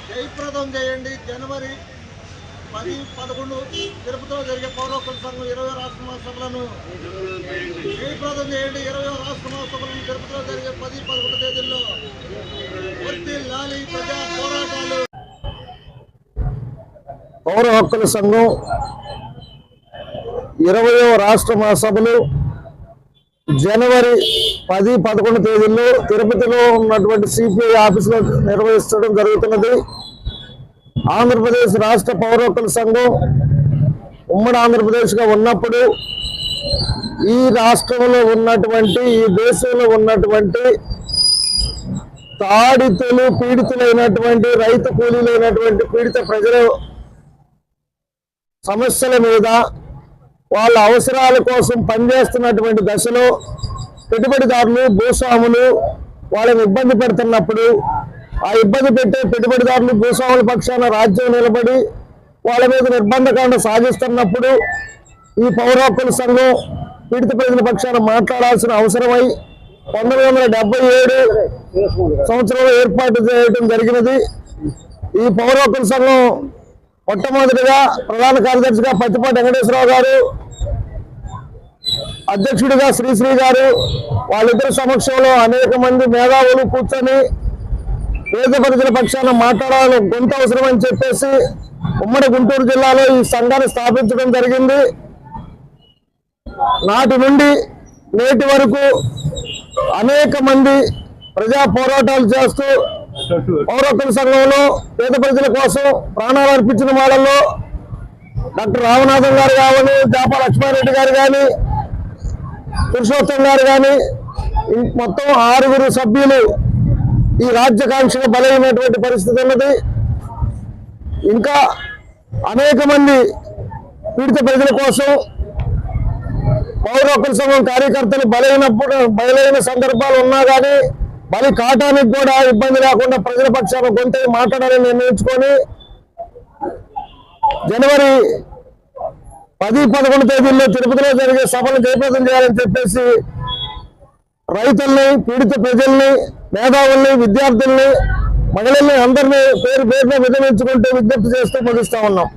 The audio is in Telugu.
జయప్రదం చేయండి. జనవరి 10, 11 తిరుపతిలో జరిగే పౌరకుల సంఘం 20వ రాష్ట్ర మహాసభలను జయప్రదం చేయండి. 20వ రాష్ట్ర మహాసభలను తిరుపతిలో జరిగే 10, 11 తేదీల్లో వర్ధిల్లాలి ప్రజా పోరాటాలు. పౌర హక్కుల సంఘం 20వ రాష్ట్ర మహాసభలు జనవరి 10, 11 తేదీల్లో తిరుపతిలో ఉన్నటువంటి సిపిఐ ఆఫీసులో నిర్వహించడం జరుగుతున్నది. ఆంధ్రప్రదేశ్ రాష్ట్ర పౌర హక్కుల సంఘం ఉమ్మడి ఆంధ్రప్రదేశ్గా ఉన్నప్పుడు ఈ రాష్ట్రంలో ఉన్నటువంటి, ఈ దేశంలో ఉన్నటువంటి తాడితులు, పీడితులైనటువంటి, రైతు కూలీలైనటువంటి పీడిత ప్రజల సమస్యల మీద, వాళ్ళ అవసరాల కోసం పనిచేస్తున్నటువంటి దశలో పెట్టుబడిదారులు, భూస్వాములు వాళ్ళని ఇబ్బంది పెడుతున్నప్పుడు, ఆ ఇబ్బంది పెట్టే పెట్టుబడిదారులు, భూస్వాముల పక్షాన రాజ్యం నిలబడి వాళ్ళ మీద నిర్బంధకాండ సాగిస్తున్నప్పుడు ఈ పౌర హక్కుల సంఘం పీడిత ప్రజల పక్షాన మాట్లాడాల్సిన అవసరమై 1977 సంవత్సరంలో ఏర్పాటు చేయడం జరిగినది. ఈ పౌర హక్కుల సంఘం మొట్టమొదటిగా ప్రధాన కార్యదర్శిగా పత్తిపాటి వెంకటేశ్వరరావు గారు, అధ్యక్షుడిగా శ్రీశ్రీ గారు, వాళ్ళిద్దరి సమక్షంలో అనేక మంది మేధావులు కూర్చొని పేద ప్రజల పక్షాన మాట్లాడాలని గొంతు అవసరం అని చెప్పేసి ఉమ్మడి గుంటూరు జిల్లాలో ఈ సంఘాన్ని స్థాపించడం జరిగింది. నాటి నుండి నేటి వరకు అనేక మంది ప్రజా పోరాటాలు చేస్తూ పౌర హక్కుల సంఘంలో పేద ప్రజల కోసం ప్రాణాలు అర్పించిన వాళ్ళలో డాక్టర్ రామనాథన్ గారు కావాలి, జాపా లక్ష్మారెడ్డి గారు కానీ, పురుషోత్తం గారు కానీ, మొత్తం 6 సభ్యులు ఈ రాజ్యాకాంక్షకు బలైనటువంటి పరిస్థితి ఉన్నది. ఇంకా అనేక మంది పీడిత ప్రజల కోసం పౌర హక్కుల సంఘం కార్యకర్తలు బలైన సందర్భాలు ఉన్నా కానీ బలి కాటానికి కూడా ఇబ్బంది లేకుండా ప్రజల పక్షాన గొంతు మాట్లాడాలని నిర్ణయించుకొని జనవరి 10, 11 తేదీల్లో తిరుపతిలో జరిగే సభను జయప్రదం చేయాలని చెప్పేసి రైతుల్ని, పీడిత ప్రజల్ని, మేధావుల్ని, విద్యార్థుల్ని, మహిళల్ని అందరినీ పేరు పేరున విధమించుకుంటూ విజ్ఞప్తి చేస్తూ ముగిస్తా ఉన్నాం.